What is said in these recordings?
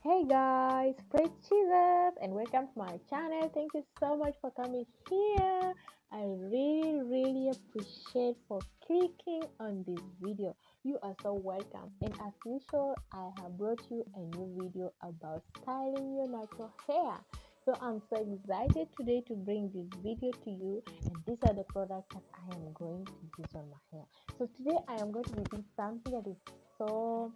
Hey guys, praise Jesus and welcome to my channel. Thank you so much for coming here. I really appreciate for clicking on this video. You are so welcome. And as usual, I have brought you a new video about styling your natural hair. So I'm so excited today to bring this video to you, and these are the products that I am going to use on my hair. So today I am going to be doing something that is so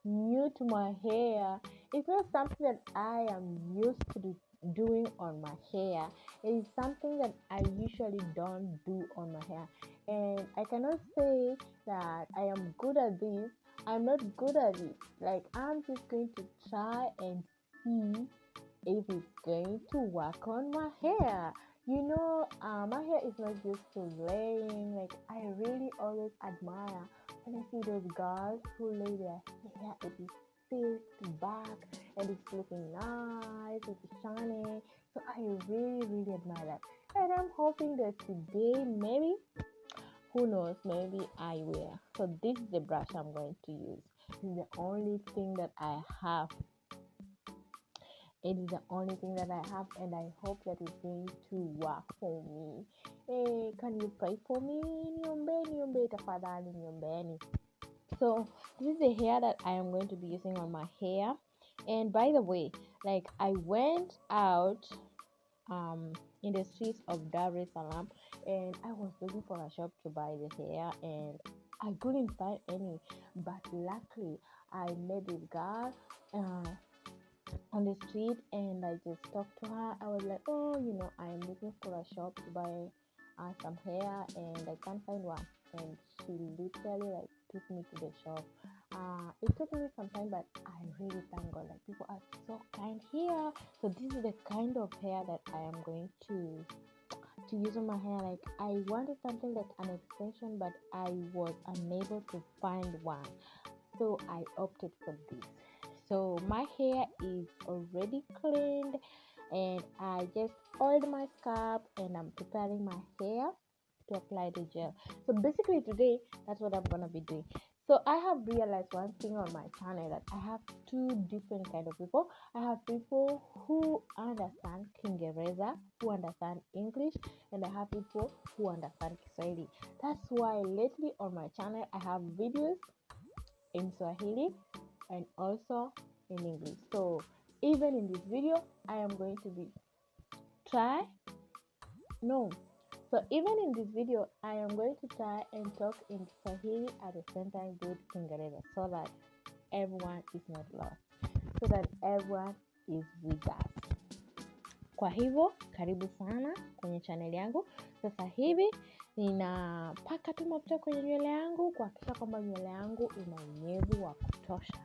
new to my hair. It's not something that I am used to doing on my hair. It is something that I usually don't do on my hair. And I cannot say that I am good at this. I'm not good at it. Like, I'm just going to try and see if it's going to work on my hair. My hair is not just so laying. Like, I really always admire when I see those girls who lay their hair, it is thick back and it's looking nice, it's shiny. So I really admire that. And I'm hoping that today, maybe, who knows, maybe I will. So this is the brush I'm going to use. This is the only thing that I have. It is the only thing that I have, and I hope that it's going to work for me. Hey, can you pray for me? Niombe tafadhali, niombeni. So this is the hair that I am going to be using on my hair. And by the way, like, I went out in the streets of Dar es Salaam, and I was looking for a shop to buy the hair, and I couldn't find any. But luckily, I met this girl on the street, and I just talked to her. I was like, oh, I'm looking for a shop to buy some hair, and I can't find one. And she literally like took me to the shop. It took me some time, but I really thank God. Like, people are so kind here. So this is the kind of hair that I am going to use on my hair. Like, I wanted something like an extension, but I was unable to find one, so I opted for this. So my hair is already cleaned, and I just oiled my scalp, and I'm preparing my hair to apply the gel. So basically today, that's what I'm gonna be doing. So I have realized one thing on my channel, that I have two different kind of people. I have people who understand Kiingereza, who understand English, and I have people who understand Kiswahili. That's why lately on my channel I have videos in Swahili and also in English. So even in this video, I am going to be try no. So even in this video, I am going to try and talk in Swahili at the same time with Kiingereza, so that everyone is not lost, so that everyone is with us. Kwa hivyo, karibu sana kwenye channel yangu. Sasa hivi ninapaka tu mafuta kwenye nywele yangu kuhakikisha kwamba nywele yangu ina unyevu wa kutosha,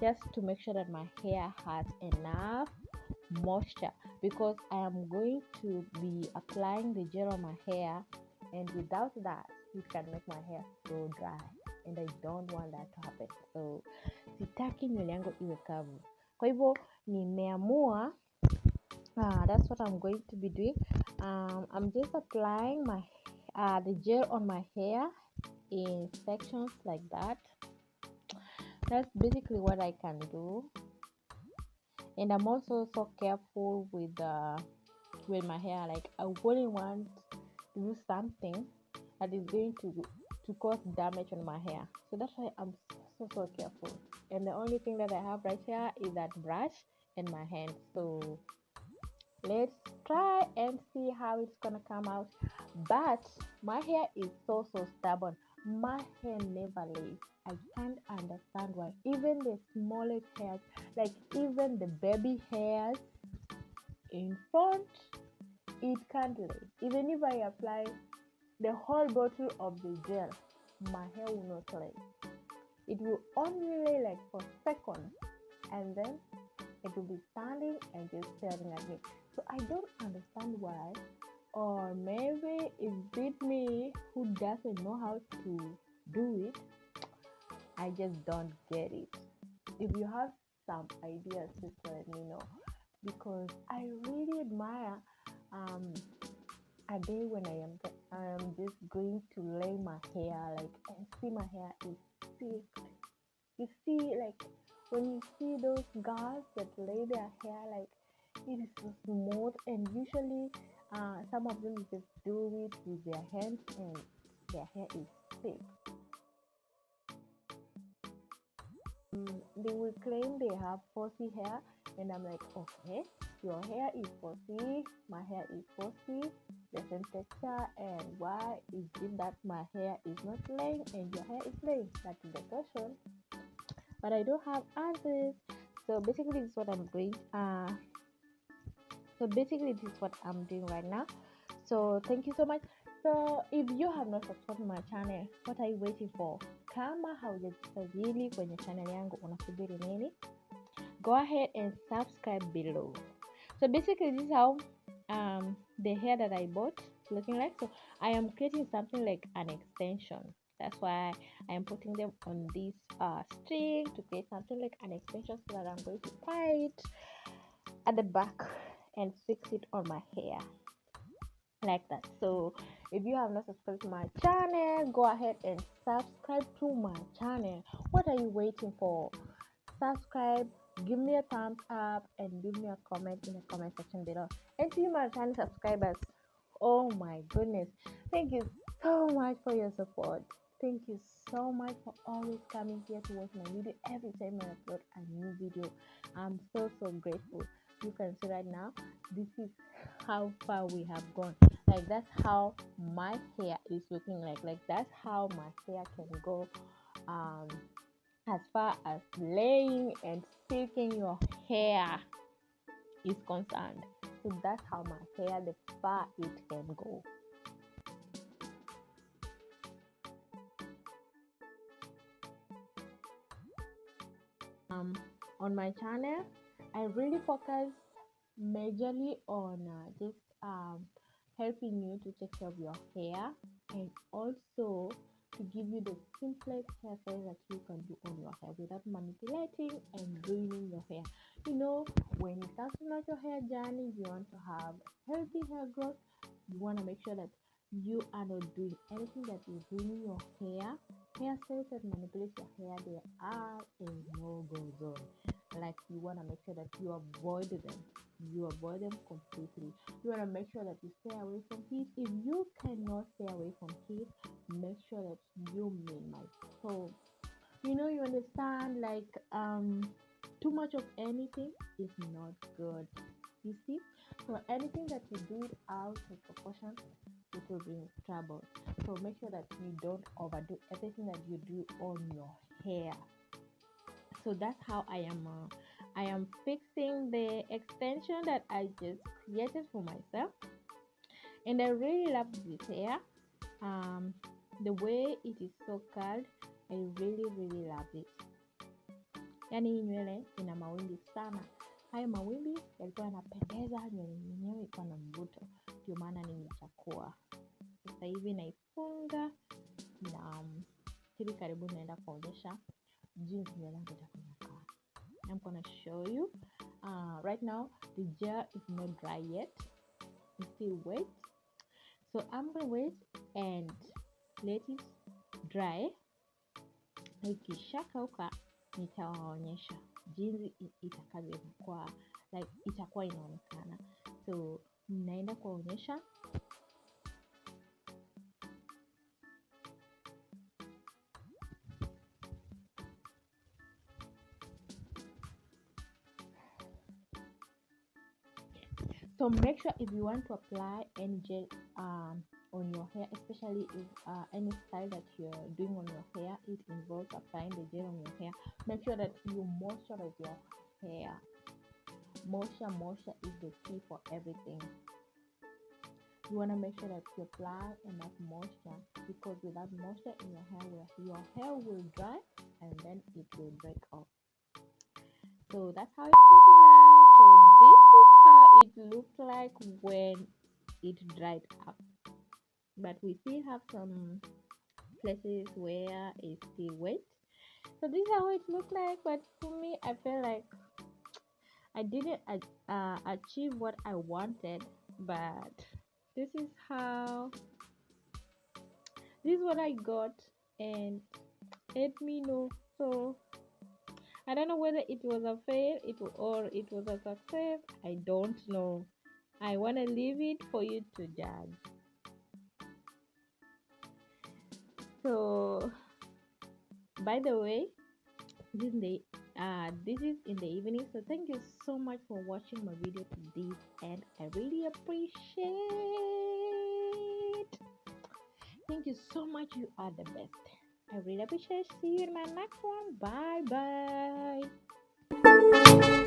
just to make sure that my hair has enough moisture, because I am going to be applying the gel on my hair, and without that it can make my hair so dry, and I don't want that to happen. So sitaki nywele yangu iwe kavu, kwa hivyo nimeamua that's what I'm going to be doing. I'm just applying my the gel on my hair in sections like that. That's basically what I can do, and I'm also so careful with my hair. Like, I wouldn't want to do something that is going to cause damage on my hair. So that's why I'm so careful. And the only thing that I have right here is that brush and my hand. So let's try and see how it's gonna come out. But my hair is so stubborn. My hair never lays. I can't understand why. Even the smallest hairs, like even the baby hairs in front, it can't lay. Even if I apply the whole bottle of the gel, my hair will not lay. It will only lay like for seconds, and then it will be standing and just staring at me. So I don't understand why, or maybe it's it me who doesn't know how to do it. I just don't get it. If you have some ideas, just let me know, because I really admire a day when I am just going to lay my hair, like, and see my hair is thick. You see, like, when you see those girls that lay their hair like it is so smooth, and usually some of them just do it with their hands and their hair is thick. They will claim they have fussy hair, and I'm like, okay, your hair is fussy, my hair is fussy, the same texture, and why is it that my hair is not laying and your hair is laying? That is the question. But I don't have answers. So basically, this is what I'm doing. So basically, this is what I'm doing right now. So thank you so much. So if you have not subscribed my channel, what are you waiting for? Kama haujajisajili kwenye channel yangu, unasubiri nini? Go ahead and subscribe below. So basically, this is how the hair that I bought looking like. So I am creating something like an extension. That's why I am putting them on this string to create something like an extension, so that I'm going to tie it at the back and fix it on my hair like that. So if you have not subscribed to my channel, go ahead and subscribe to my channel. What are you waiting for? Subscribe, give me a thumbs up, and give me a comment in the comment section below. And to you, my channel subscribers, oh my goodness, thank you so much for your support. Thank you so much for always coming here to watch my video every time I upload a new video. I'm so grateful. You can see right now, this is how far we have gone. Like that's how my hair is looking like that's how my hair can go as far as laying and silking your hair is concerned. So that's how my hair, the far it can go. On my channel, I really focus majorly on just helping you to take care of your hair, and also to give you the simplest hairstyle that you can do on your hair without manipulating and ruining your hair. You know, when it comes to natural hair journey, you want to have healthy hair growth. You want to make sure that you are not doing anything that is ruining your hair. Hairstyles that manipulate your hair, they are a no-go zone. Like you want to make sure that you avoid them. You avoid them completely. You want to make sure that you stay away from heat. If you cannot stay away from heat, make sure that you minimize. So you understand, like too much of anything is not good. You see, so anything that you do it out of proportion, it will bring trouble. So make sure that you don't overdo everything that you do on your hair. So that's how I am fixing the extension that I just created for myself, and I really love this hair. The way it is so curled, I really love it. Yani hii nywele ina mawimbi sana. Hayo mawimbi yalikuwa yanapendeza, nywele yenyewe ilikuwa na mvuto, ndio maana nimechakua. Sasa hivi naifunga na hivi karibuni naenda kuonyesha jinsi nywele yangu itakuwa. I'm gonna show you. Right now the gel is not dry yet, it's still wet, so I'm gonna wait and let it dry. Ikishakauka nitawaonyesha jinsi itakavyokuwa, like itakuwa inaonekana. So naenda kuonyesha. So make sure if you want to apply any gel on your hair, especially if any style that you're doing on your hair, it involves applying the gel on your hair, make sure that you moisturize your hair. Moisture is the key for everything. You want to make sure that you apply enough moisture, because without moisture in your hair will dry and then it will break off. So that's how it's looking like. So this is how it looked like when it dried up, but we still have some places where it's still wet. So this is how it looked like, but for me, I feel like I didn't achieve what I wanted, but this is what I got, and let me know. So I don't know whether it was a fail or it was a success. I don't know. I want to leave it for you to judge. So, by the way, this is in the evening. So thank you so much for watching my video to this, and I really appreciate. Thank you so much. You are the best. I really appreciate. See you in my next one. Bye bye.